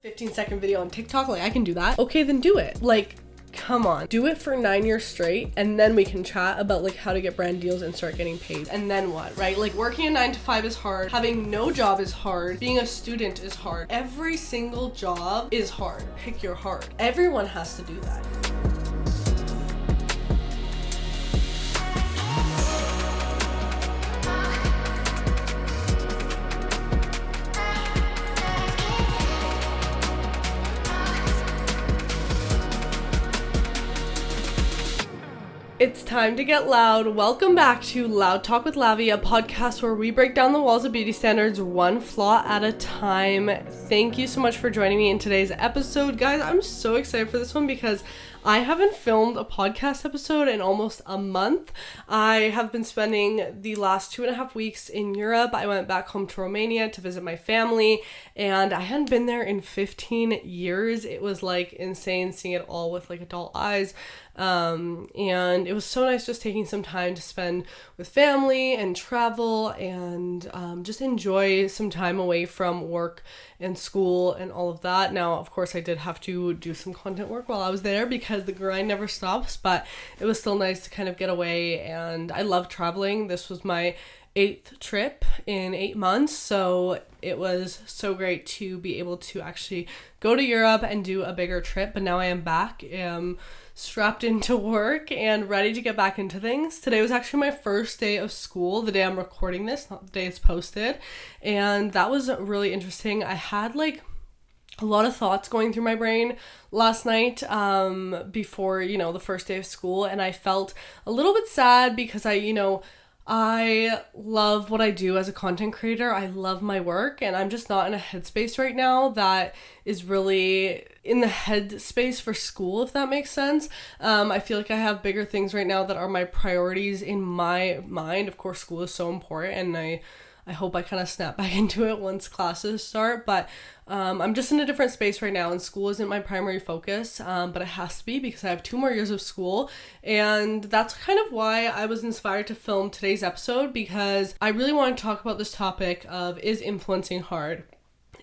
15-second video on TikTok, like I can do that. Okay, then do it. Like, come on, do it for 9 years straight, and then we can chat about like how to get brand deals and start getting paid. And then what, right? Like working a 9 to 5 is hard, having no job is hard, being a student is hard. Every single job is hard. Pick your heart. Everyone has to do that. It's time to get loud. Welcome back to LoudTalk with Lavi, a podcast where we break down the walls of beauty standards one flaw at a time. Thank you so much for joining me in today's episode. Guys, I'm so excited for this one because I haven't filmed a podcast episode in almost a month. I have been spending the last 2.5 weeks in Europe. I went back home to Romania to visit my family, and I hadn't been there in 15 years. It was like insane seeing it all with like adult eyes. And it was so nice just taking some time to spend with family and travel and just enjoy some time away from work and school and all of that. Now, of course, I did have to do some content work while I was there because the grind never stops, but it was still nice to kind of get away, and I love traveling. This was my 8th trip in 8 months, so it was so great to be able to actually go to Europe and do a bigger trip. But now I am back, strapped into work and ready to get back into things. Today was actually my first day of school, the day I'm recording this, not the day it's posted, and that was really interesting. I had like a lot of thoughts going through my brain last night before, the first day of school, and I felt a little bit sad because I love what I do as a content creator. I love my work, and I'm just not in a headspace right now that is really in the headspace for school, if that makes sense. I feel like I have bigger things right now that are my priorities in my mind. Of course, school is so important, and I hope I kind of snap back into it once classes start, but I'm just in a different space right now, and school isn't my primary focus, but it has to be because I have 2 more years of school, and that's kind of why I was inspired to film today's episode, because I really want to talk about this topic of, is influencing hard?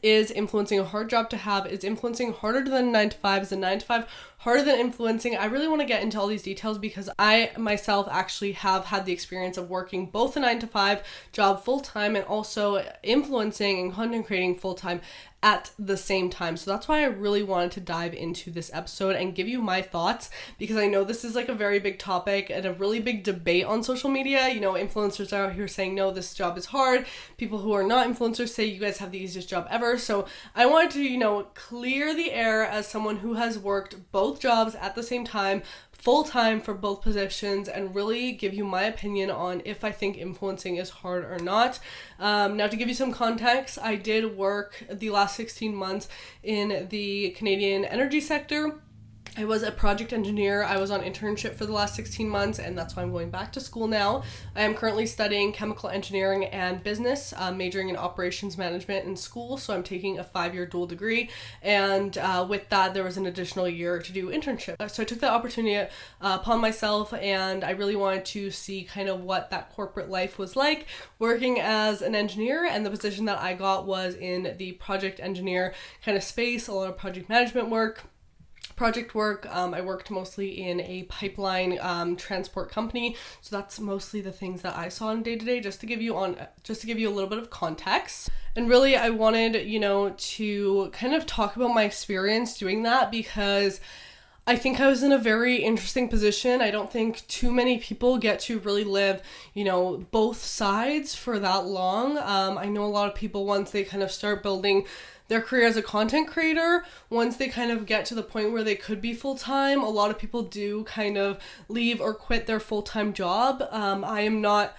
Is influencing a hard job to have? Is influencing harder than 9 to 5? Is a 9 to 5 harder than influencing? I really want to get into all these details because I myself actually have had the experience of working both a 9 to 5 job full-time and also influencing and content creating full-time at the same time. So that's why I really wanted to dive into this episode and give you my thoughts, because I know this is like a very big topic and a really big debate on social media. Influencers are out here saying, no, this job is hard. People who are not influencers say you guys have the easiest job ever. So I wanted to, clear the air as someone who has worked both jobs at the same time, full-time for both positions, and really give you my opinion on if I think influencing is hard or not. Now, to give you some context, I did work the last 16 months in the Canadian energy sector. I was a project engineer. I was on internship for the last 16 months, and that's why I'm going back to school now. I am currently studying chemical engineering and business, majoring in operations management in school, so I'm taking a 5-year dual degree, and with that, there was an additional year to do internship. So I took that opportunity upon myself, and I really wanted to see kind of what that corporate life was like working as an engineer, and the position that I got was in the project engineer kind of space, a lot of project management work. Project work. I worked mostly in a pipeline transport company, so that's mostly the things that I saw on day to day, just to give you a little bit of context. And really, I wanted to kind of talk about my experience doing that, because I think I was in a very interesting position. I don't think too many people get to really live, both sides for that long. I know a lot of people, once they kind of start building their career as a content creator, once they kind of get to the point where they could be full-time, a lot of people do kind of leave or quit their full-time job. I am not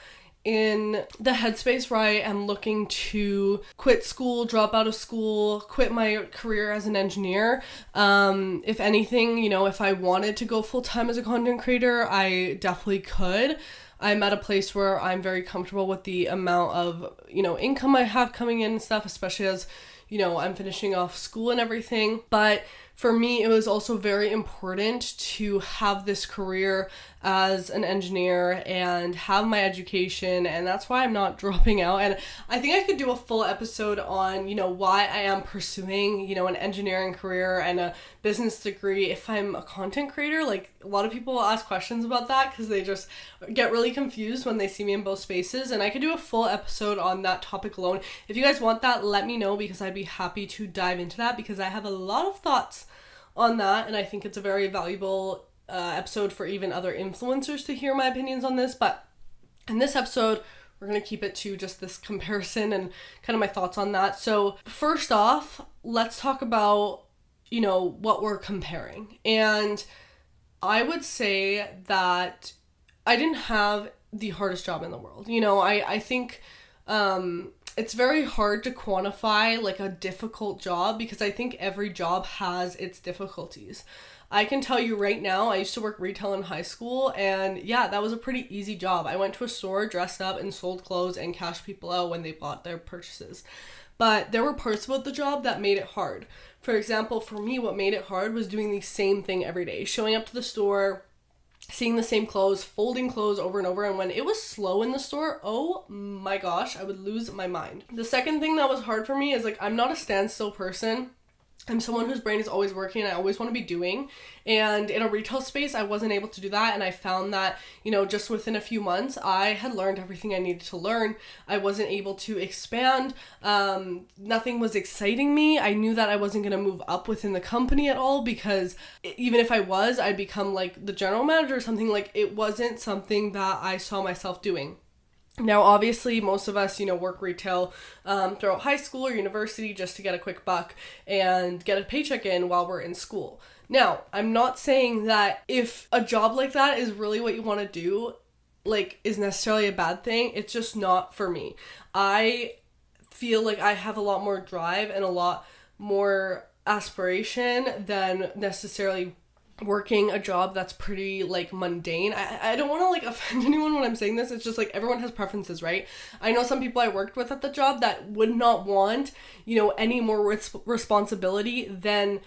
in the headspace where I am looking to quit school, drop out of school, quit my career as an engineer. If anything, if I wanted to go full-time as a content creator, I definitely could. I'm at a place where I'm very comfortable with the amount of, income I have coming in and stuff, especially as, I'm finishing off school and everything. But for me, it was also very important to have this career as an engineer and have my education, and that's why I'm not dropping out. And I think I could do a full episode on, why I am pursuing, an engineering career and a business degree if I'm a content creator. Like, a lot of people ask questions about that because they just get really confused when they see me in both spaces, and I could do a full episode on that topic alone. If you guys want that, let me know, because I'd be happy to dive into that, because I have a lot of thoughts on that, and I think it's a very valuable episode for even other influencers to hear my opinions on this. But in this episode, we're going to keep it to just this comparison and kind of my thoughts on that. So first off, let's talk about, what we're comparing. And I would say that I didn't have the hardest job in the world. I think it's very hard to quantify like a difficult job, because I think every job has its difficulties. I can tell you right now, I used to work retail in high school, and yeah, that was a pretty easy job. I went to a store, dressed up, and sold clothes and cashed people out when they bought their purchases. But there were parts about the job that made it hard. For example, for me, what made it hard was doing the same thing every day, showing up to the store, seeing the same clothes, folding clothes over and over. And when it was slow in the store, oh my gosh, I would lose my mind. The second thing that was hard for me is, like, I'm not a standstill person. I'm someone whose brain is always working, and I always want to be doing. And in a retail space, I wasn't able to do that. And I found that, just within a few months, I had learned everything I needed to learn. I wasn't able to expand. Nothing was exciting me. I knew that I wasn't going to move up within the company at all, because even if I was, I'd become like the general manager or something. Like, it wasn't something that I saw myself doing. Now, obviously, most of us, work retail throughout high school or university just to get a quick buck and get a paycheck in while we're in school. Now, I'm not saying that if a job like that is really what you want to do, like, is necessarily a bad thing. It's just not for me. I feel like I have a lot more drive and a lot more aspiration than necessarily working a job that's pretty like mundane. I don't want to like offend anyone when I'm saying this. It's just like everyone has preferences, right? I know some people I worked with at the job that would not want, any more responsibility than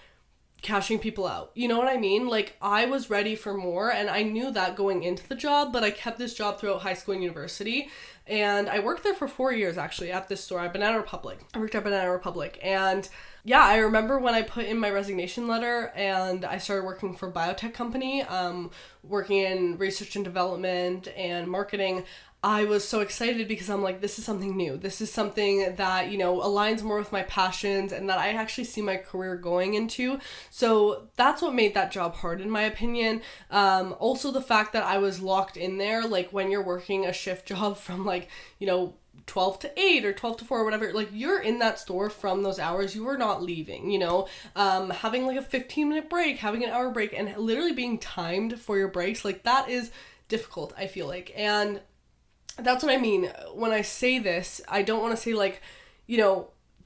cashing people out. You know what I mean? Like, I was ready for more, and I knew that going into the job, but I kept this job throughout high school and university. And I worked there for 4 years, actually, at this store at Banana Republic. I worked at Banana Republic, and yeah, I remember when I put in my resignation letter and I started working for a biotech company, working in research and development and marketing. I was so excited because I'm like, this is something new. This is something that, aligns more with my passions and that I actually see my career going into. So that's what made that job hard, in my opinion. Also the fact that I was locked in there, like when you're working a shift job from 12 to 8 or 12 to 4 or whatever, like, you're in that store from those hours. You are not leaving, having like a 15-minute break, having an hour break, and literally being timed for your breaks, like, that is difficult, I feel like. And that's what I mean when I say this. I don't want to say like,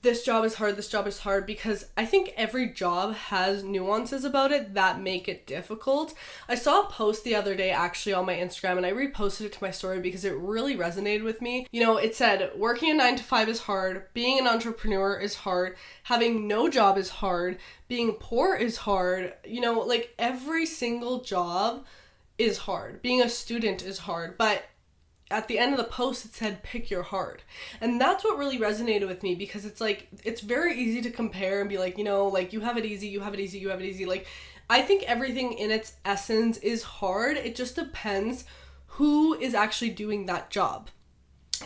this job is hard, because I think every job has nuances about it that make it difficult. I saw a post the other day actually on my Instagram, and I reposted it to my story because it really resonated with me. It said, working a 9 to 5 is hard, being an entrepreneur is hard, having no job is hard, being poor is hard. Like, every single job is hard. Being a student is hard, but at the end of the post, it said, pick your heart. And that's what really resonated with me, because it's like, it's very easy to compare and be like, like, you have it easy, you have it easy, you have it easy. Like, I think everything in its essence is hard. It just depends who is actually doing that job.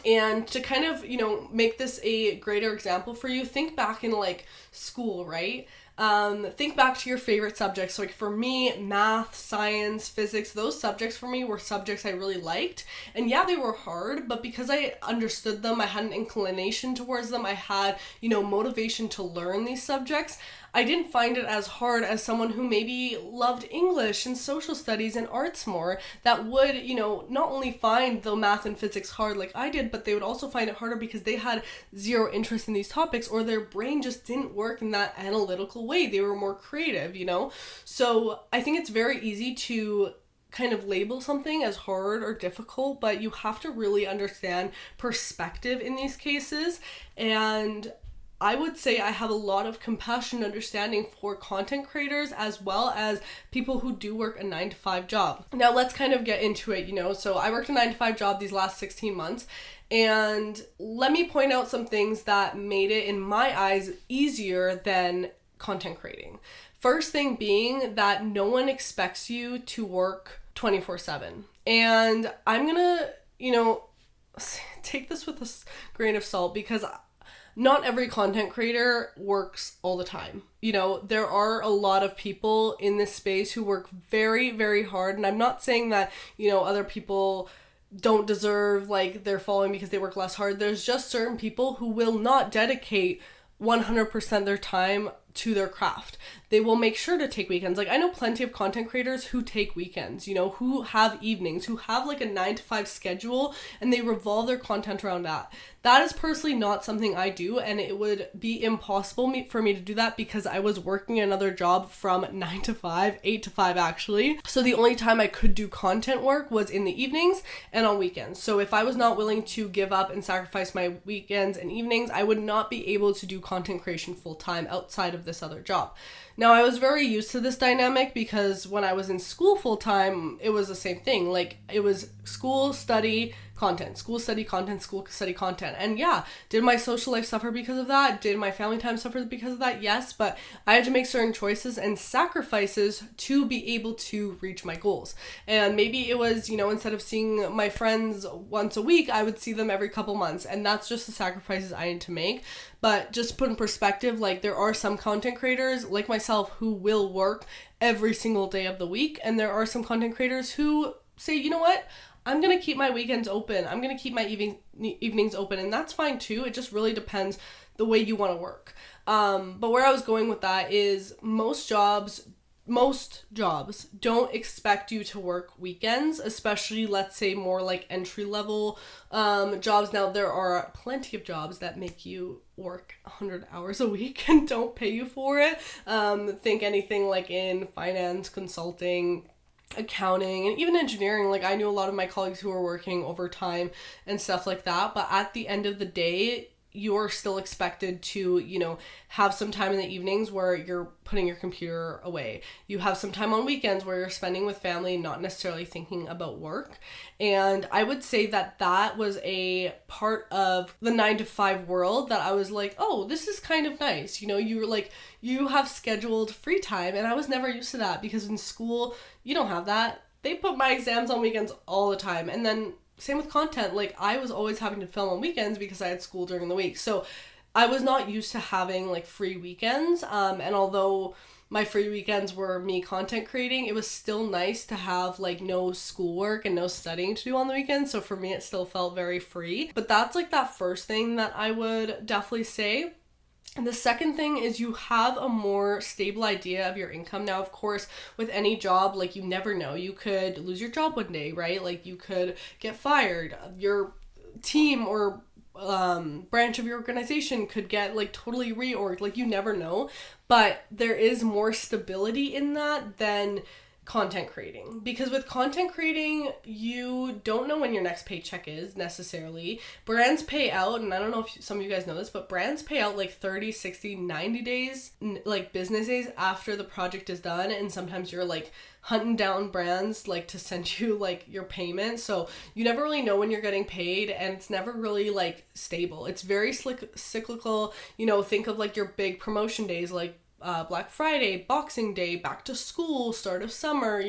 And to kind of, make this a greater example for you, think back in like school, right? Think back to your favorite subjects. So like for me, math, science, physics, those subjects for me were subjects I really liked. And yeah, they were hard, but because I understood them, I had an inclination towards them, I had, motivation to learn these subjects, I didn't find it as hard as someone who maybe loved English and social studies and arts more, that would, not only find the math and physics hard like I did, but they would also find it harder because they had zero interest in these topics, or their brain just didn't work in that analytical way. They were more creative, So I think it's very easy to kind of label something as hard or difficult, but you have to really understand perspective in these cases. And I would say I have a lot of compassion and understanding for content creators as well as people who do work a 9-to-5 job. Now let's kind of get into it, so I worked a 9-to-5 job these last 16 months, and let me point out some things that made it, in my eyes, easier than content creating. First thing being that no one expects you to work 24/7. And I'm gonna, take this with a grain of salt, because not every content creator works all the time. There are a lot of people in this space who work very, very hard. And I'm not saying that, other people don't deserve their following because they work less hard. There's just certain people who will not dedicate 100% their time to their craft. They will make sure to take weekends. I know plenty of content creators who take weekends, who have evenings, who have a 9-to-5 schedule, and they revolve their content around that. That is personally not something I do, and it would be impossible for me to do that because I was working another job from 9-to-5, 8-to-5 actually. So the only time I could do content work was in the evenings and on weekends. So if I was not willing to give up and sacrifice my weekends and evenings, I would not be able to do content creation full time outside of this other job. Now, I was very used to this dynamic because when I was in school full time, it was the same thing. It was school, study, content, school, study, content, school, study, content. And yeah, did my social life suffer because of that? Did my family time suffer because of that? Yes, but I had to make certain choices and sacrifices to be able to reach my goals. And maybe it was, instead of seeing my friends once a week, I would see them every couple months. And that's just the sacrifices I need to make. But just to put in perspective, there are some content creators like myself who will work every single day of the week. And there are some content creators who say, you know what? I'm going to keep my weekends open. I'm going to keep my evenings open. And that's fine too. It just really depends the way you want to work. But where I was going with that is most jobs don't expect you to work weekends, especially let's say more entry level jobs. Now there are plenty of jobs that make you work 100 hours a week and don't pay you for it. Think anything in finance, consulting, accounting, and even engineering. I knew a lot of my colleagues who were working overtime and stuff like that, but at the end of the day, you're still expected to, have some time in the evenings where you're putting your computer away. You have some time on weekends where you're spending with family, not necessarily thinking about work. And I would say that was a part of the 9-to-5 world that I was like, oh, this is kind of nice. You have scheduled free time, and I was never used to that because in school, you don't have that. They put my exams on weekends all the time. And then same with content. I was always having to film on weekends because I had school during the week. So I was not used to having free weekends. And although my free weekends were me content creating, it was still nice to have no schoolwork and no studying to do on the weekends. So for me, it still felt very free. But that's that first thing that I would definitely say. And the second thing is you have a more stable idea of your income. Now, of course, with any job, you never know. You could lose your job one day, right? You could get fired. Your team or branch of your organization could get totally reorged. You never know. But there is more stability in that than content creating, because with content creating, you don't know when your next paycheck is necessarily. Brands pay out, and I don't know if some of you guys know this, but brands pay out 30, 60, 90 days, business days after the project is done. And sometimes you're hunting down brands to send you your payment. So you never really know when you're getting paid, and it's never really stable. It's very cyclical. Think of your big promotion days Black Friday, Boxing Day, back to school, start of summer,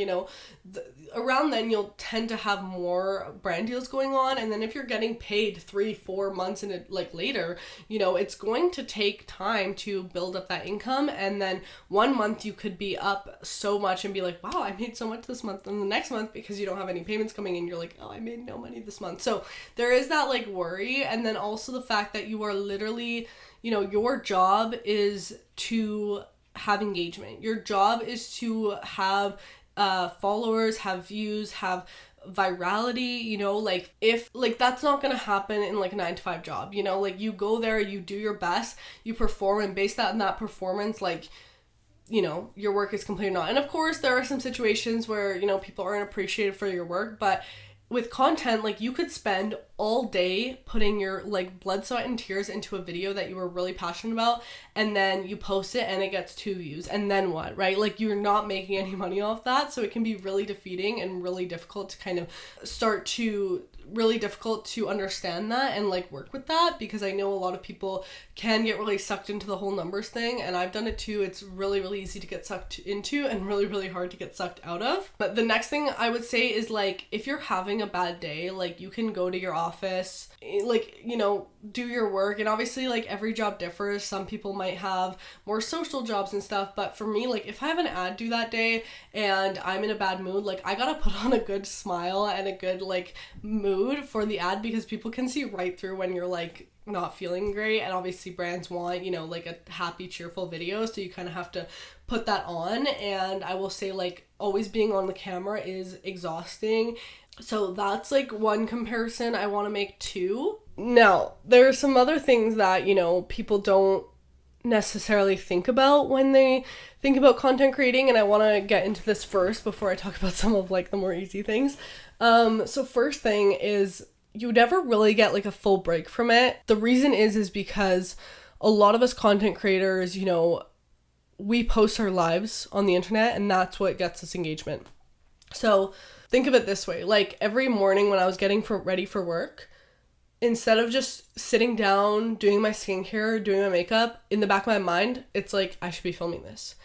around then you'll tend to have more brand deals going on. And then if you're getting paid 3-4 months in it later, it's going to take time to build up that income. And then one month you could be up so much and be like, wow, I made so much this month. And the next month, because you don't have any payments coming in, you're like, oh, I made no money this month. So there is that worry. And then also the fact that you are literally, your job is to have engagement. Your job is to have followers, have views, have virality, if that's not gonna happen in a 9-to-5 job, you go there, you do your best, you perform, and based on that performance, your work is complete or not. And of course there are some situations where people aren't appreciated for your work, but with content, like you could spend all day putting your like blood, sweat, and tears into a video that you were really passionate about, and then you post it and it gets 2 views, and then what, right? Like you're not making any money off that, so it can be really defeating and really difficult to understand that and like work with that, because I know a lot of people can get really sucked into the whole numbers thing, and I've done it too. It's really, really easy to get sucked into and really, really hard to get sucked out of. But the next thing I would say is like, if you're having a bad day, like you can go to your office, like, you know, do your work. And obviously like every job differs. Some people might have more social jobs and stuff, but for me, like if I have an ad due that day and I'm in a bad mood, like I gotta put on a good smile and a good like mood for the ad, because people can see right through when you're like not feeling great. And obviously brands want, you know, like a happy, cheerful video, so you kind of have to put that on. And I will say like always being on the camera is exhausting. So that's like one comparison I want to make too. Now, there are some other things that, you know, people don't necessarily think about when they think about content creating, and I want to get into this first before I talk about some of like the more easy things. So first thing is, you never really get like a full break from it. The reason is because a lot of us content creators, you know, we post our lives on the internet, and that's what gets us engagement. So think of it this way, like every morning when I was getting ready for work, instead of just sitting down, doing my skincare, doing my makeup, in the back of my mind, it's like, I should be filming this.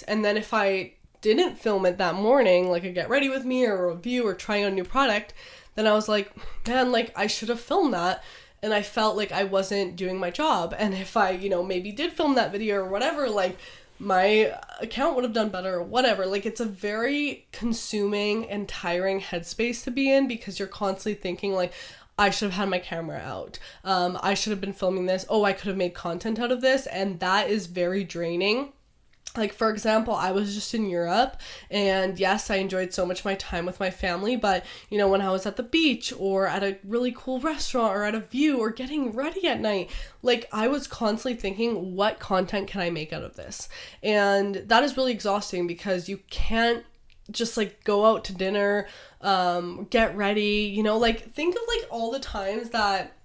And then if I didn't film it that morning, like a get ready with me or a review or trying out a new product, then I was like, man, like I should have filmed that. And I felt like I wasn't doing my job. And if I, you know, maybe did film that video or whatever, like my account would have done better or whatever. Like it's a very consuming and tiring headspace to be in, because you're constantly thinking like, I should have had my camera out. I should have been filming this. Oh, I could have made content out of this. And that is very draining. Like, for example, I was just in Europe, and yes, I enjoyed so much my time with my family, but, you know, when I was at the beach or at a really cool restaurant or at a view or getting ready at night, like, I was constantly thinking, what content can I make out of this? And that is really exhausting, because you can't just, like, go out to dinner, get ready, you know, like, think of, like, all the times that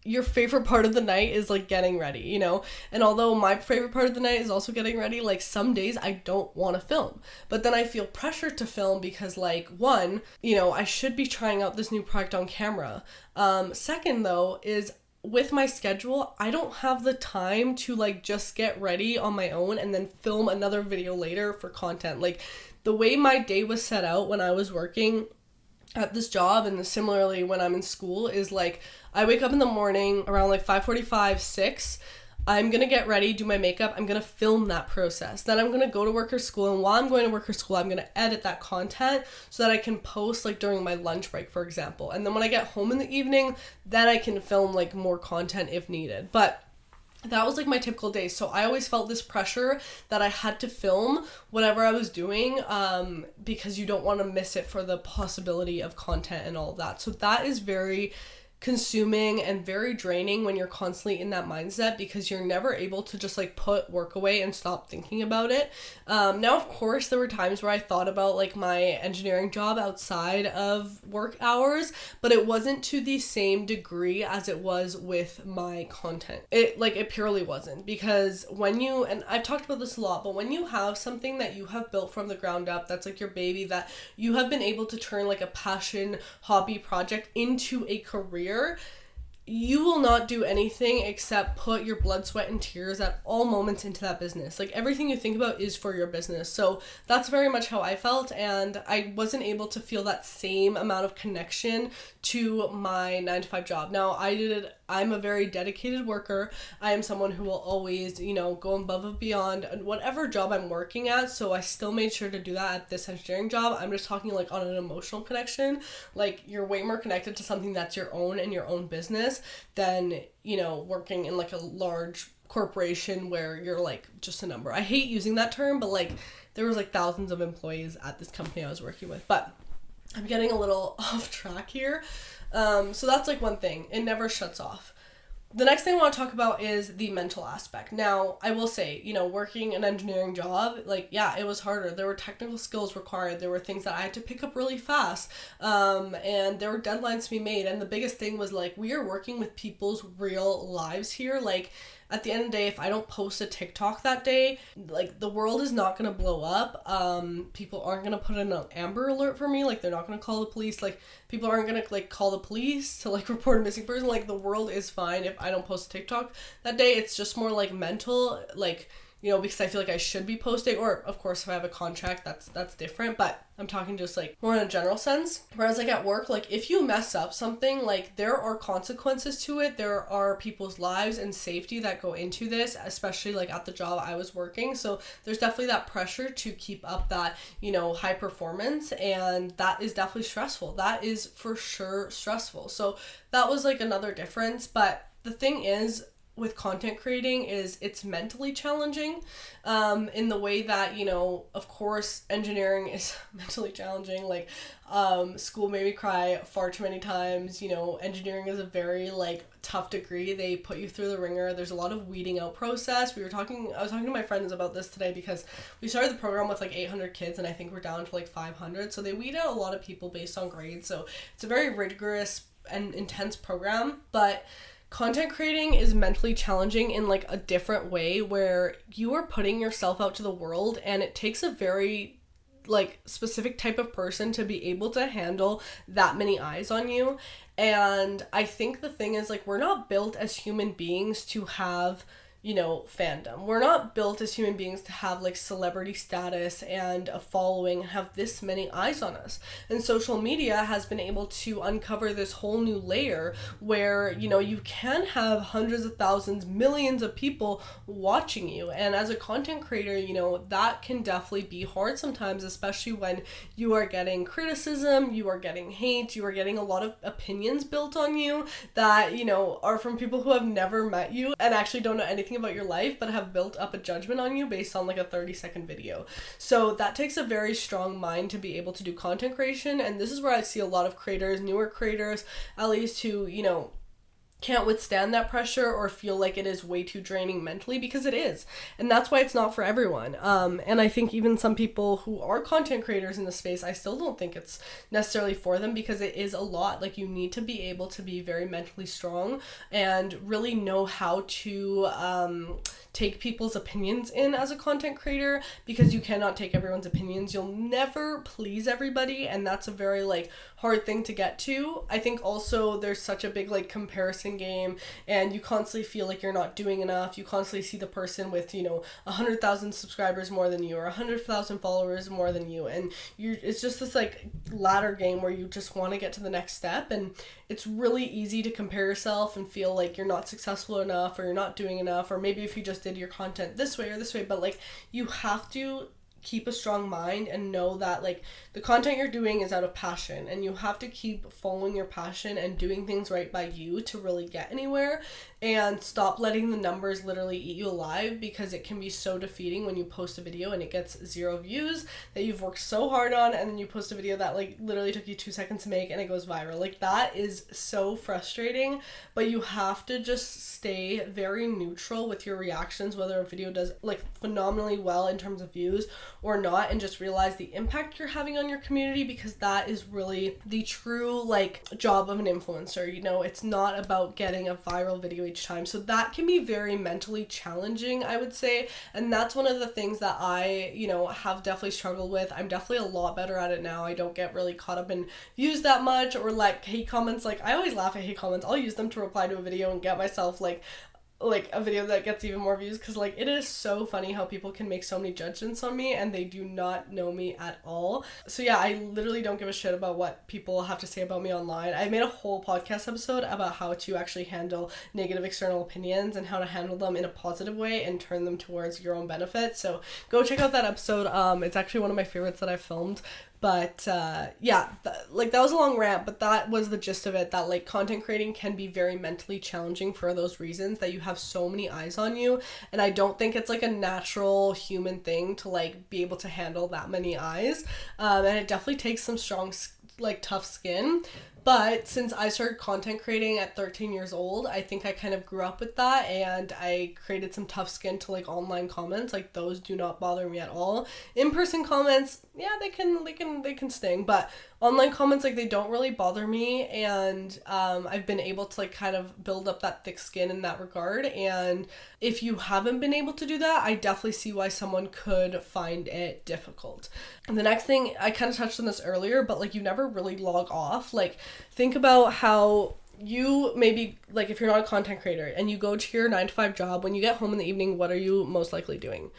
your favorite part of the night is like getting ready, you know? And although my favorite part of the night is also getting ready, like some days I don't want to film, but then I feel pressure to film because like, one, you know, I should be trying out this new product on camera. Second though is, with my schedule, I don't have the time to like just get ready on my own and then film another video later for content. Like the way my day was set out when I was working at this job, and similarly when I'm in school, is like I wake up in the morning around like 5:45, 6. I'm gonna get ready, do my makeup, I'm gonna film that process. Then I'm gonna go to work or school, and while I'm going to work or school, I'm gonna edit that content so that I can post like during my lunch break, for example. And then when I get home in the evening, then I can film like more content if needed. But that was like my typical day. So I always felt this pressure that I had to film whatever I was doing, because you don't want to miss it for the possibility of content and all of that. So that is very consuming and very draining when you're constantly in that mindset, because you're never able to just like put work away and stop thinking about it. Now, of course, there were times where I thought about like my engineering job outside of work hours, but it wasn't to the same degree as it was with my content. It purely wasn't, because when you, and I've talked about this a lot, but when you have something that you have built from the ground up, that's like your baby, that you have been able to turn like a passion, hobby project into a career, you will not do anything except put your blood, sweat, and tears at all moments into that business. Like everything you think about is for your business. So that's very much how I felt, and I wasn't able to feel that same amount of connection to my 9-to-5 job. Now, I'm a very dedicated worker. I am someone who will always, you know, go above and beyond whatever job I'm working at. So I still made sure to do that at this engineering job. I'm just talking like on an emotional connection. Like you're way more connected to something that's your own and your own business than, you know, working in like a large corporation where you're like just a number. I hate using that term, but like there was like thousands of employees at this company I was working with. But I'm getting a little off track here. So that's like one thing. It never shuts off. The next thing I want to talk about is the mental aspect. Now, I will say, working an engineering job, it was harder. There were technical skills required. There were things that I had to pick up really fast. And there were deadlines to be made. And the biggest thing was, we are working with people's real lives here. At the end of the day, if I don't post a TikTok that day, the world is not going to blow up. People aren't going to put in an Amber Alert for me. They're not going to call the police. People aren't going to, call the police to, report a missing person. The world is fine if I don't post a TikTok that day. It's just more, mental, because I feel like I should be posting, or of course if I have a contract, that's different, but I'm talking just more in a general sense. Whereas at work, if you mess up something, there are consequences to it. There are people's lives and safety that go into this, especially at the job I was working. So there's definitely that pressure to keep up that, high performance, and that is definitely stressful. That is for sure stressful. So that was another difference. But the thing is, with content creating is it's mentally challenging in the way that, of course, engineering is mentally challenging. School made me cry far too many times. Engineering is a very tough degree. They put you through the ringer. There's a lot of weeding out process. I was talking to my friends about this today because we started the program with 800 kids and I think we're down to 500. So they weed out a lot of people based on grades. So it's a very rigorous and intense program, but content creating is mentally challenging in a different way where you are putting yourself out to the world, and it takes a very specific type of person to be able to handle that many eyes on you. And I think the thing is we're not built as human beings to have fandom. We're not built as human beings to have celebrity status and a following and have this many eyes on us. And social media has been able to uncover this whole new layer where, you can have hundreds of thousands, millions of people watching you. And as a content creator, that can definitely be hard sometimes, especially when you are getting criticism, you are getting hate, you are getting a lot of opinions built on you that, are from people who have never met you and actually don't know anything about your life but have built up a judgment on you based on a 30-second video. So that takes a very strong mind to be able to do content creation, and this is where I see a lot of creators, newer creators at least, who can't withstand that pressure or feel it is way too draining mentally, because it is. And that's why it's not for everyone. And I think even some people who are content creators in the space, I still don't think it's necessarily for them, because it is a lot. You need to be able to be very mentally strong and really know how to take people's opinions in as a content creator, because you cannot take everyone's opinions. You'll never please everybody, and that's a very hard thing to get to. I think also there's such a big comparison game, and you constantly feel you're not doing enough. You constantly see the person with 100,000 subscribers more than you, or 100,000 followers more than you, and it's just this ladder game where you just want to get to the next step, and it's really easy to compare yourself and feel you're not successful enough, or you're not doing enough, or maybe if you just did your content this way or this way. But you have to keep a strong mind and know that the content you're doing is out of passion, and you have to keep following your passion and doing things right by you to really get anywhere, and stop letting the numbers literally eat you alive, because it can be so defeating when you post a video and it gets 0 views that you've worked so hard on, and then you post a video that literally took you 2 seconds to make and it goes viral. That is so frustrating. But you have to just stay very neutral with your reactions, whether a video does phenomenally well in terms of views or not, and just realize the impact you're having on your community, because that is really the true job of an influencer. It's not about getting a viral video each time. So that can be very mentally challenging, I would say, and that's one of the things that I have definitely struggled with. I'm definitely a lot better at it now. I don't get really caught up in views that much, or hate comments. I always laugh at hate comments. I'll use them to reply to a video and get myself a video that gets even more views, because it is so funny how people can make so many judgments on me and they do not know me at all. So yeah, I literally don't give a shit about what people have to say about me online. I made a whole podcast episode about how to actually handle negative external opinions and how to handle them in a positive way and turn them towards your own benefit. So go check out that episode. It's actually one of my favorites that I filmed. But that was a long rant, but that was the gist of it, that content creating can be very mentally challenging for those reasons, that you have so many eyes on you, and I don't think it's a natural human thing to be able to handle that many eyes, and it definitely takes some strong tough skin. But since I started content creating at 13 years old, I think I kind of grew up with that, and I created some tough skin to like online comments. Like those do not bother me at all. In-person comments, yeah, they can sting, but online comments, like, they don't really bother me, and I've been able to like kind of build up that thick skin in that regard. And if you haven't been able to do that, I definitely see why someone could find it difficult. And the next thing, I kind of touched on this earlier, but like, you never really log off. Like, think about how you maybe, like, if you're not a content creator and you go to your 9-to-5 job, when you get home in the evening, what are you most likely doing?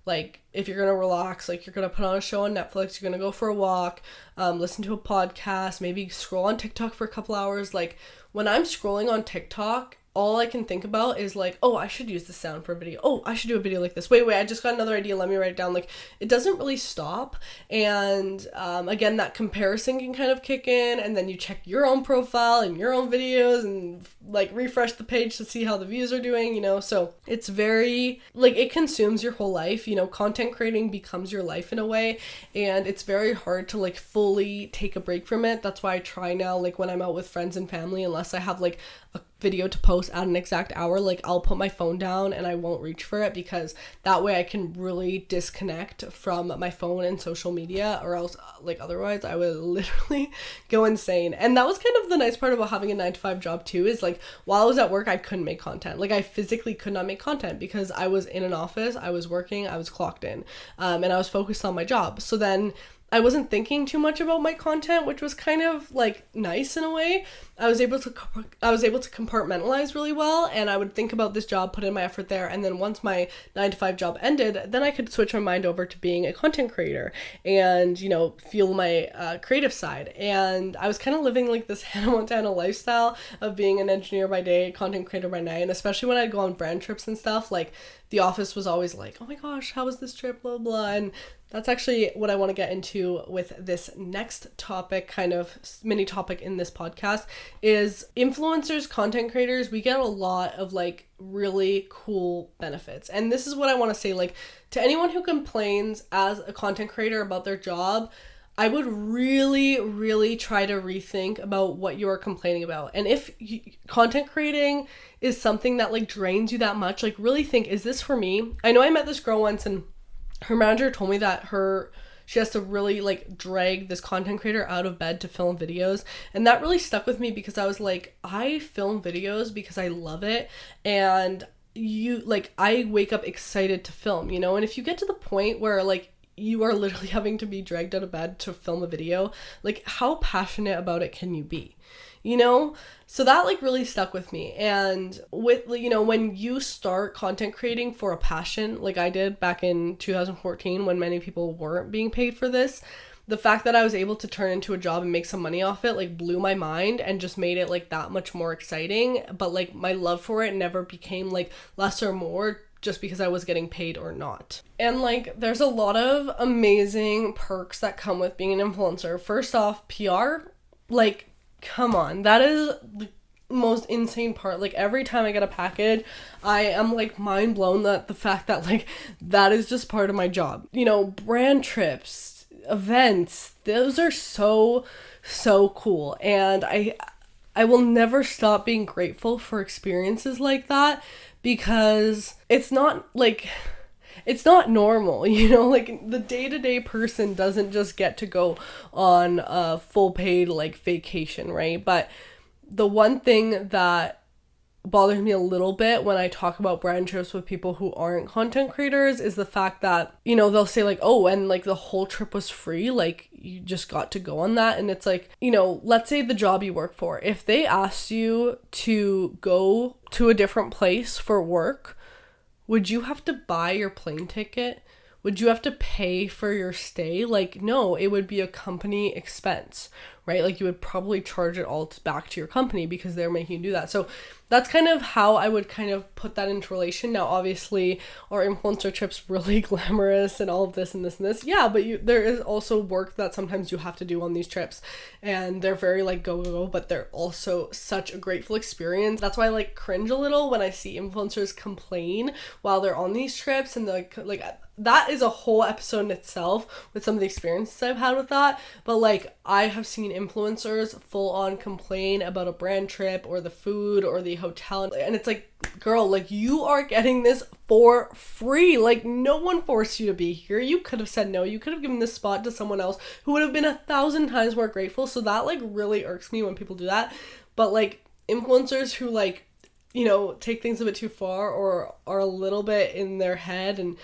Like, if you're gonna relax, like, you're gonna put on a show on Netflix, you're gonna go for a walk, listen to a podcast, maybe scroll on TikTok for a couple hours. Like, when I'm scrolling on TikTok, all I can think about is like, oh, I should use the sound for a video. Oh, I should do a video like this. Wait, I just got another idea. Let me write it down. Like, it doesn't really stop. And again, that comparison can kind of kick in, and then you check your own profile and your own videos and like refresh the page to see how the views are doing, you know? So it's very, like, it consumes your whole life, you know? Content creating becomes your life in a way, and it's very hard to like fully take a break from it. That's why I try now, like, when I'm out with friends and family, unless I have like a video to post at an exact hour, like, I'll put my phone down and I won't reach for it, because that way I can really disconnect from my phone and social media, or else, like, otherwise I would literally go insane. And that was kind of the nice part about having a 9-to-5 job too, is like, while I was at work, I couldn't make content. Like, I physically could not make content because I was in an office, I was working, I was clocked in, and I was focused on my job. So then I wasn't thinking too much about my content, which was kind of like nice in a way. I was able to compartmentalize really well, and I would think about this job, put in my effort there, and then once my 9-to-5 job ended, then I could switch my mind over to being a content creator and, you know, feel my creative side. And I was kind of living like this Hannah Montana lifestyle of being an engineer by day, content creator by night. And especially when I'd go on brand trips and stuff, like, the office was always like, oh my gosh, how was this trip, blah blah. And that's actually what I want to get into with this next topic, kind of mini topic in this podcast, is influencers, content creators. We get a lot of like really cool benefits. And this is what I want to say, like, to anyone who complains as a content creator about their job, I would really, really try to rethink about what you are complaining about. And if content creating is something that like drains you that much, like, really think, is this for me? I know I met this girl once, and her manager told me that she has to really like drag this content creator out of bed to film videos. And that really stuck with me, because I was like, I film videos because I love it. And I wake up excited to film, you know? And if you get to the point where like you are literally having to be dragged out of bed to film a video, like, how passionate about it can you be? You know? So that like really stuck with me. And with, you know, when you start content creating for a passion, like I did back in 2014, when many people weren't being paid for this, the fact that I was able to turn into a job and make some money off it, like, blew my mind and just made it like that much more exciting. But like, my love for it never became like less or more just because I was getting paid or not. And like, there's a lot of amazing perks that come with being an influencer. First off, PR, like, come on, that is the most insane part. Like, every time I get a package, I am like mind blown that the fact that like that is just part of my job. You know, brand trips, events, those are so cool. And I will never stop being grateful for experiences like that, because it's not normal, you know? Like, the day-to-day person doesn't just get to go on a full paid like vacation, right? But the one thing that bothers me a little bit when I talk about brand trips with people who aren't content creators is the fact that, you know, they'll say like, oh, and like the whole trip was free, like you just got to go on that. And it's like, you know, let's say the job you work for, if they asked you to go to a different place for work, would you have to buy your plane ticket? Would you have to pay for your stay? Like, no, it would be a company expense, right? Like, you would probably charge it all back to your company because they're making you do that. So that's kind of how I would kind of put that into relation. Now, obviously, are influencer trips really glamorous and all of this and this and this? Yeah, but there is also work that sometimes you have to do on these trips, and they're very like go, but they're also such a grateful experience. That's why I like cringe a little when I see influencers complain while they're on these trips, and like that is a whole episode in itself with some of the experiences I've had with that. But like, I have seen influencers full on complain about a brand trip or the food or the hotel, and it's like, girl, like, you are getting this for free. Like, no one forced you to be here. You could have said no. You could have given this spot to someone else who would have been 1,000 times more grateful. So that like really irks me when people do that. But like, influencers who like, you know, take things a bit too far or are a little bit in their head and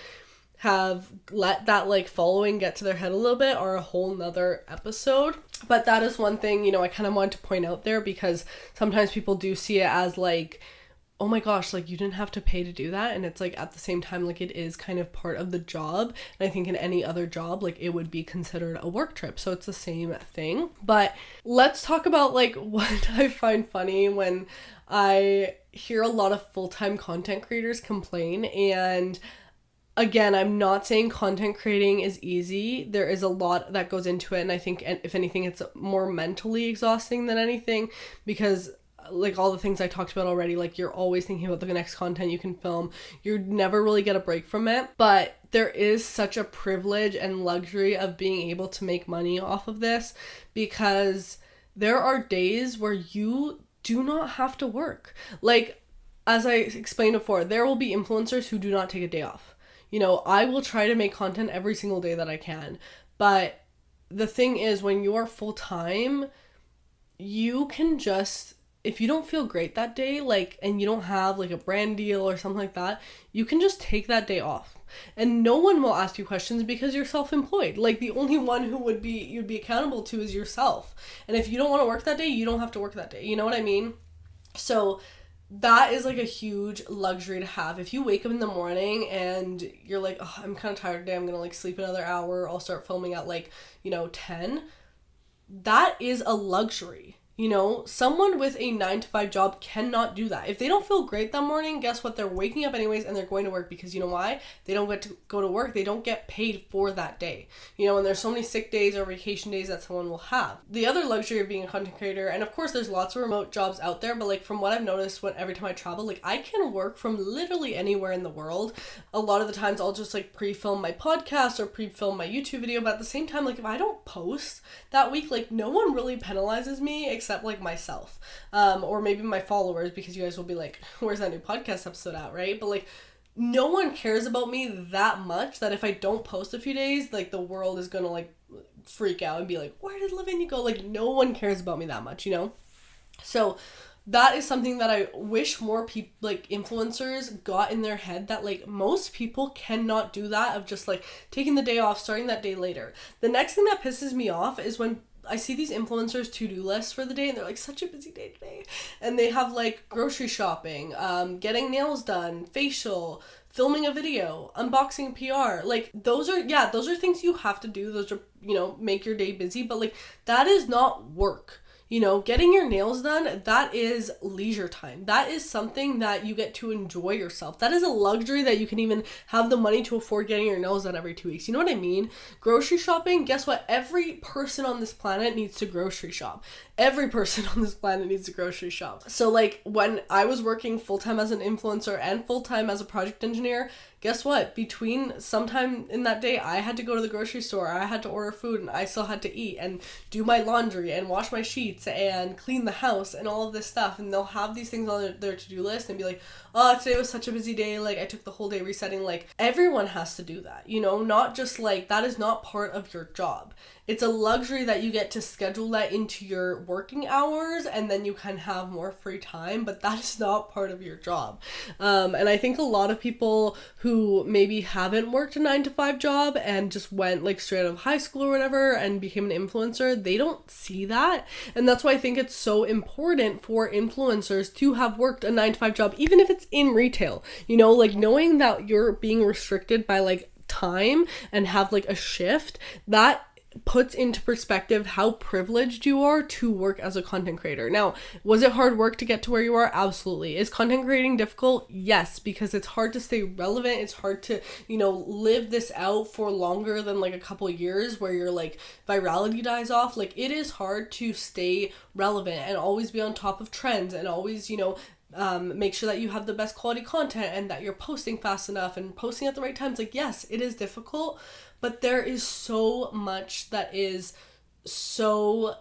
have let that like following get to their head a little bit are a whole nother episode. But that is one thing, you know, I kind of want to point out there, because sometimes people do see it as like, oh my gosh, like, you didn't have to pay to do that. And it's like, at the same time, like, it is kind of part of the job. And I think in any other job, like, it would be considered a work trip. So it's the same thing. But let's talk about like what I find funny when I hear a lot of full-time content creators complain. And again, I'm not saying content creating is easy. There is a lot that goes into it. And I think, if anything, it's more mentally exhausting than anything, because like all the things I talked about already, like, you're always thinking about the next content you can film. You never really get a break from it. But there is such a privilege and luxury of being able to make money off of this, because there are days where you do not have to work. Like, as I explained before, there will be influencers who do not take a day off. You know, I will try to make content every single day that I can. But the thing is, when you're full-time, you can just, if you don't feel great that day, like, and you don't have like a brand deal or something like that, you can just take that day off. And no one will ask you questions, because you're self-employed. Like, the only one who you'd be accountable to is yourself. And if you don't want to work that day, you don't have to work that day. You know what I mean? So that is like a huge luxury to have. If you wake up in the morning and you're like, oh, I'm kind of tired today, I'm gonna like sleep another hour, I'll start filming at like, 10, that is a luxury. You know, someone with a 9-to-5 job cannot do that. If they don't feel great that morning, guess what? They're waking up anyways, and they're going to work, because you know why? They don't get to go to work. They don't get paid for that day. You know, and there's so many sick days or vacation days that someone will have. The other luxury of being a content creator, and of course there's lots of remote jobs out there, but like, from what I've noticed, every time I travel, like, I can work from literally anywhere in the world. A lot of the times I'll just like pre-film my podcast or pre-film my YouTube video, but at the same time, like, if I don't post that week, like, no one really penalizes me except like myself, or maybe my followers, because you guys will be like, where's that new podcast episode at, right? But like, no one cares about me that much that if I don't post a few days, like, the world is gonna like freak out and be like, where did Lavinia go? Like, no one cares about me that much, you know? So that is something that I wish more people, like influencers, got in their head, that like, most people cannot do that, of just like taking the day off, starting that day later. The next thing that pisses me off is when I see these influencers to-do lists for the day, and they're like, such a busy day today. And they have like grocery shopping, getting nails done, facial, filming a video, unboxing PR. Like, those are things you have to do. Those are, make your day busy, but like, that is not work. Getting your nails done, that is leisure time. That is something that you get to enjoy yourself. That is a luxury that you can even have the money to afford getting your nails done every 2 weeks. You know what I mean? Grocery shopping, guess what? Every person on this planet needs to grocery shop. Every person on this planet needs to grocery shop. So like, when I was working full-time as an influencer and full-time as a project engineer, guess what? Between sometime in that day, I had to go to the grocery store, I had to order food, and I still had to eat and do my laundry and wash my sheets and clean the house and all of this stuff. And they'll have these things on their to-do list and be like, oh, today was such a busy day, like, I took the whole day resetting. Like, everyone has to do that, not just like, that is not part of your job. It's a luxury that you get to schedule that into your working hours, and then you can have more free time, but that is not part of your job. And I think a lot of people who maybe haven't worked a 9-to-5 job and just went like straight out of high school or whatever and became an influencer, they don't see that. And that's why I think it's so important for influencers to have worked a 9-to-5 job, even if it's in retail, like, knowing that you're being restricted by like time and have like a shift, that puts into perspective how privileged you are to work as a content creator. Now, was it hard work to get to where you are? Absolutely. Is content creating difficult? Yes, because it's hard to stay relevant. It's hard to, live this out for longer than like a couple years, where your like virality dies off. Like, it is hard to stay relevant and always be on top of trends and always, make sure that you have the best quality content and that you're posting fast enough and posting at the right times. Like, yes, it is difficult, but there is so much that is so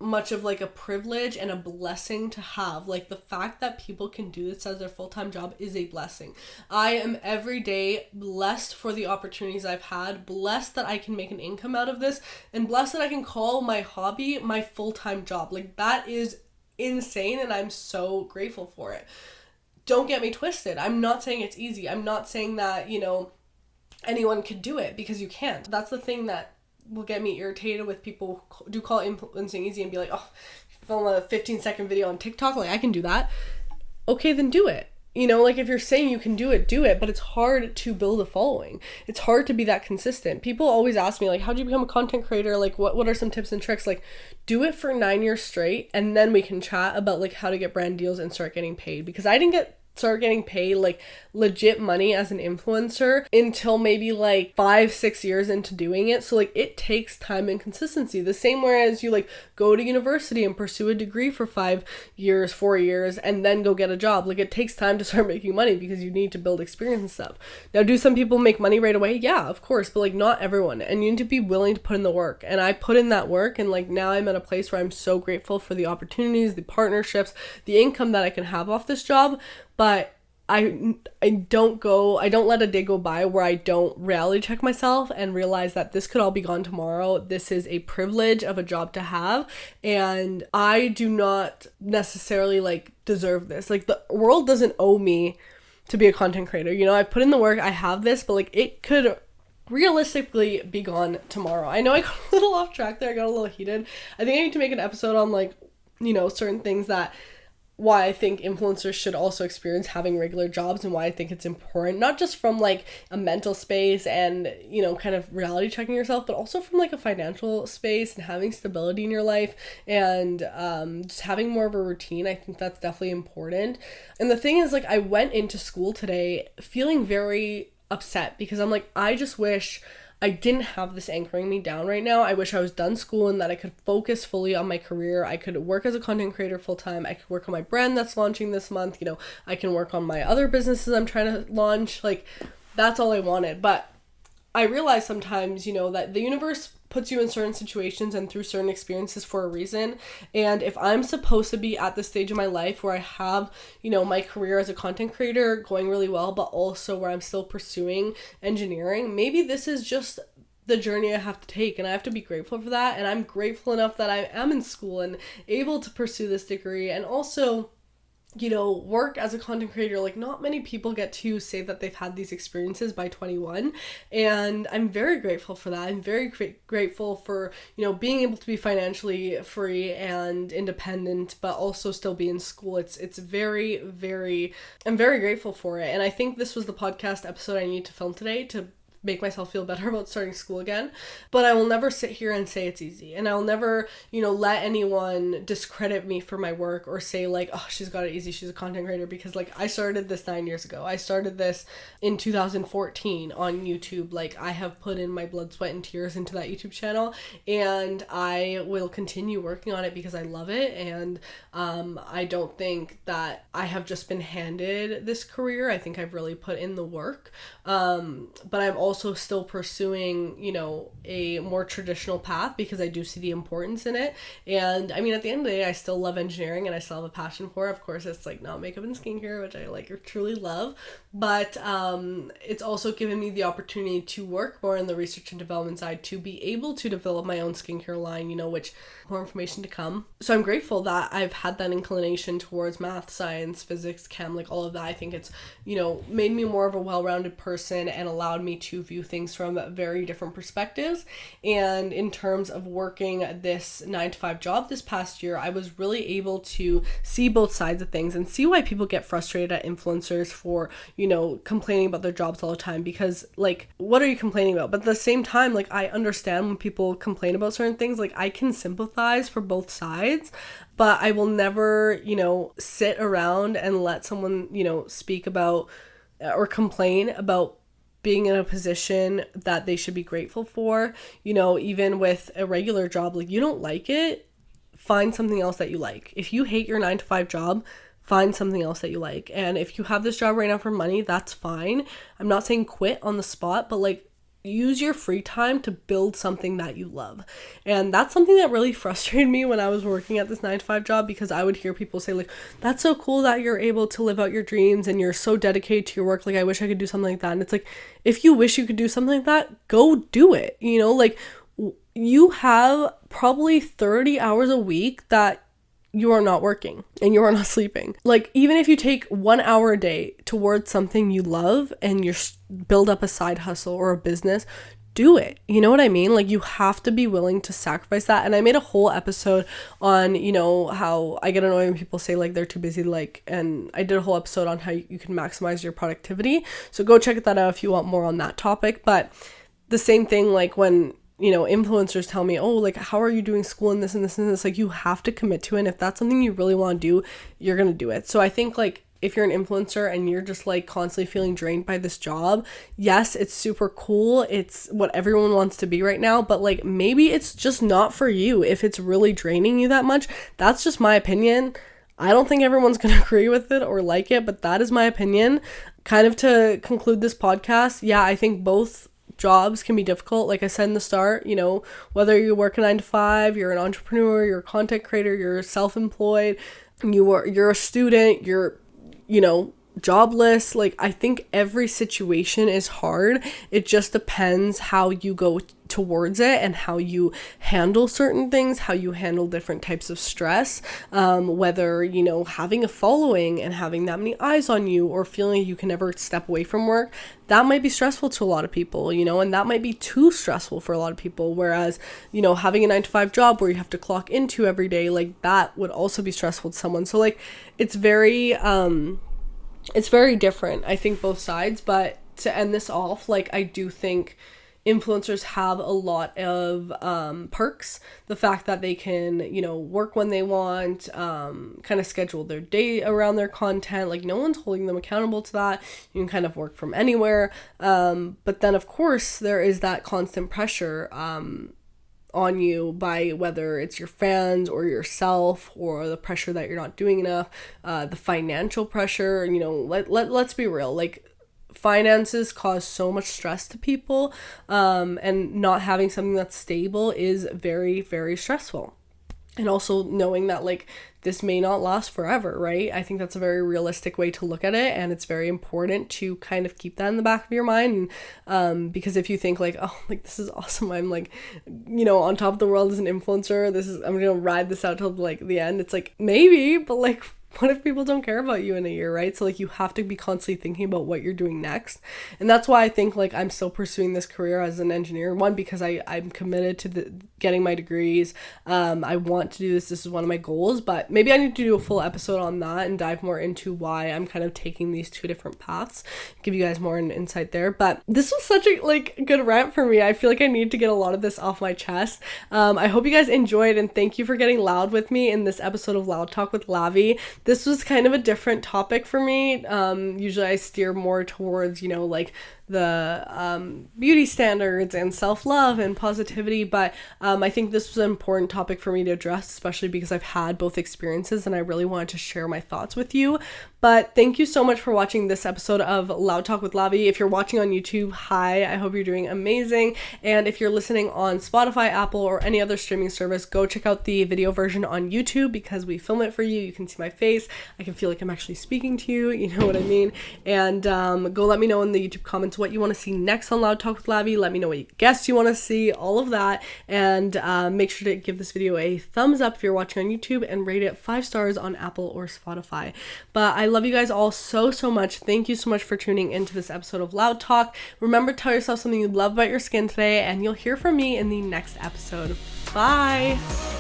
much of like a privilege and a blessing to have. Like, the fact that people can do this as their full-time job is a blessing. I am every day blessed for the opportunities I've had, blessed that I can make an income out of this, and blessed that I can call my hobby my full-time job. Like, that is insane, and I'm so grateful for it. Don't get me twisted. I'm not saying it's easy. I'm not saying that, anyone could do it, because you can't. That's the thing that will get me irritated with people who do call influencing easy and be like, oh, film a 15-second video on TikTok, like, I can do that. Okay, then do it. Like, if you're saying you can do it, but it's hard to build a following. It's hard to be that consistent. People always ask me, like, how do you become a content creator? Like, what are some tips and tricks? Like, do it for 9 years straight, and then we can chat about, like, how to get brand deals and start getting paid. Because I didn't start getting paid like legit money as an influencer until maybe like 5-6 years into doing it. So like, it takes time and consistency, the same way as you like go to university and pursue a degree for 5 years, 4 years, and then go get a job. Like, it takes time to start making money because you need to build experience and stuff. Now, do some people make money right away? Yeah, of course, but like, not everyone, and you need to be willing to put in the work. And I put in that work, and like, now I'm at a place where I'm so grateful for the opportunities, the partnerships, the income that I can have off this job. But I don't let a day go by where I don't reality check myself and realize that this could all be gone tomorrow. This is a privilege of a job to have, and I do not necessarily like deserve this. Like, the world doesn't owe me to be a content creator. I've put in the work, I have this, but like, it could realistically be gone tomorrow. I know I got a little off track there. I got a little heated. I think I need to make an episode on like, certain things that why I think influencers should also experience having regular jobs, and why I think it's important, not just from like a mental space and, kind of reality checking yourself, but also from like a financial space and having stability in your life and just having more of a routine. I think that's definitely important. And the thing is, like, I went into school today feeling very upset because I'm like, I just wish I didn't have this anchoring me down right now. I wish I was done school and that I could focus fully on my career. I could work as a content creator full time. I could work on my brand that's launching this month. I can work on my other businesses I'm trying to launch. Like, that's all I wanted. But I realize sometimes, that the universe puts you in certain situations and through certain experiences for a reason. And if I'm supposed to be at this stage of my life where I have, my career as a content creator going really well, but also where I'm still pursuing engineering, maybe this is just the journey I have to take, and I have to be grateful for that. And I'm grateful enough that I am in school and able to pursue this degree and also work as a content creator. Like, not many people get to say that they've had these experiences by 21, and I'm very grateful for that. I'm very grateful for, being able to be financially free and independent, but also still be in school. It's very, very, I'm very grateful for it. And I think this was the podcast episode I need to film today to make myself feel better about starting school again. But I will never sit here and say it's easy, and I'll never let anyone discredit me for my work or say like, oh, she's got it easy, she's a content creator, because like, I started this 9 years ago. I started this in 2014 on YouTube. Like, I have put in my blood, sweat, and tears into that YouTube channel, and I will continue working on it because I love it. And I don't think that I have just been handed this career. I think I've really put in the work, but I'm also still pursuing, a more traditional path because I do see the importance in it. And I mean, at the end of the day, I still love engineering and I still have a passion for it. Of course, it's like not makeup and skincare, which I like or truly love, but it's also given me the opportunity to work more in the research and development side, to be able to develop my own skincare line, which more information to come. So I'm grateful that I've had that inclination towards math, science, physics, chem, like all of that. I think it's, made me more of a well-rounded person and allowed me to view things from very different perspectives. And in terms of working this 9-to-5 job this past year, I was really able to see both sides of things and see why people get frustrated at influencers for, complaining about their jobs all the time, because like, what are you complaining about? But at the same time, like, I understand when people complain about certain things. Like, I can sympathize for both sides, but I will never, sit around and let someone, speak about or complain about being in a position that they should be grateful for. Even with a regular job, like, you don't like it, find something else that you like. If you hate your 9-to-5 job, find something else that you like. And if you have this job right now for money, that's fine. I'm not saying quit on the spot, but like use your free time to build something that you love. And that's something that really frustrated me when I was working at this 9-to-5 job, because I would hear people say like, that's so cool that you're able to live out your dreams and you're so dedicated to your work. Like, I wish I could do something like that. And it's like, if you wish you could do something like that, go do it. You know, like you have probably 30 hours a week that you are not working and you are not sleeping. Like, even if you take 1 hour a day towards something you love and you build up a side hustle or a business, do it. You know what I mean? Like, you have to be willing to sacrifice that. And I made a whole episode on, you know, how I get annoyed when people say like they're too busy, like, and I did a whole episode on how you can maximize your productivity. So go check that out if you want more on that topic. But the same thing, like when, you know, influencers tell me, oh, like, how are you doing school and this and this and this? Like, you have to commit to it. And if that's something you really want to do, you're going to do it. So I think, like, if you're an influencer and you're just, like, constantly feeling drained by this job, yes, it's super cool. It's what everyone wants to be right now. But, like, maybe it's just not for you if it's really draining you that much. That's just my opinion. I don't think everyone's going to agree with it or like it, but that is my opinion. Kind of to conclude this podcast, yeah, I think both jobs can be difficult. Like I said in the start, you know, whether you work a 9-to-5, you're an entrepreneur, you're a content creator, you're self-employed, you're a student, you're, you know, jobless. Like, I think every situation is hard. It just depends how you go towards it and how you handle certain things, how you handle different types of stress, whether, you know, having a following and having that many eyes on you or feeling you can never step away from work, that might be stressful to a lot of people, you know, and that might be too stressful for a lot of people. Whereas, you know, having a 9-to-5 job where you have to clock into every day, like that would also be stressful to someone. So like, it's very different, I think, both sides. But to end this off, like, I do think influencers have a lot of perks. The fact that they can, you know, work when they want, kind of schedule their day around their content. Like, no one's holding them accountable to that. You can kind of work from anywhere. But then, of course, there is that constant pressure on you by whether it's your fans or yourself, or the pressure that you're not doing enough, the financial pressure. You know, let's be real, like, finances cause so much stress to people, and not having something that's stable is very, very stressful. And also knowing that, like, this may not last forever, right? I think that's a very realistic way to look at it, and it's very important to kind of keep that in the back of your mind. And because if you think like, oh, like, this is awesome, I'm like, you know, on top of the world as an influencer, I'm gonna ride this out till like the end, it's like, maybe, but like, what if people don't care about you in a year, right? So like, you have to be constantly thinking about what you're doing next. And that's why I think, like, I'm still pursuing this career as an engineer. One, because I'm committed to getting my degrees. I want to do this. This is one of my goals, but maybe I need to do a full episode on that and dive more into why I'm kind of taking these two different paths, give you guys more insight there. But this was such a, like, good rant for me. I feel like I need to get a lot of this off my chest. I hope you guys enjoyed, and thank you for getting loud with me in this episode of Loud Talk with Lavi. This was kind of a different topic for me. Usually I steer more towards, you know, like the beauty standards and self-love and positivity, but I think this was an important topic for me to address, especially because I've had both experiences and I really wanted to share my thoughts with you. But thank you so much for watching this episode of Loud Talk with Lavi. If you're watching on YouTube, hi, I hope you're doing amazing. And if you're listening on Spotify, Apple, or any other streaming service, go check out the video version on YouTube, because we film it for you. You can see my face. I can feel like I'm actually speaking to you, you know what I mean? And go let me know in the YouTube comments what you want to see next on Loud Talk with Lavi. Let me know what guests you want to see, all of that. And make sure to give this video a thumbs up if you're watching on YouTube, and rate it 5 stars on Apple or Spotify. But I love you guys all so much. Thank you so much for tuning into this episode of Loud Talk. Remember to tell yourself something you love about your skin today, and you'll hear from me in the next episode. Bye!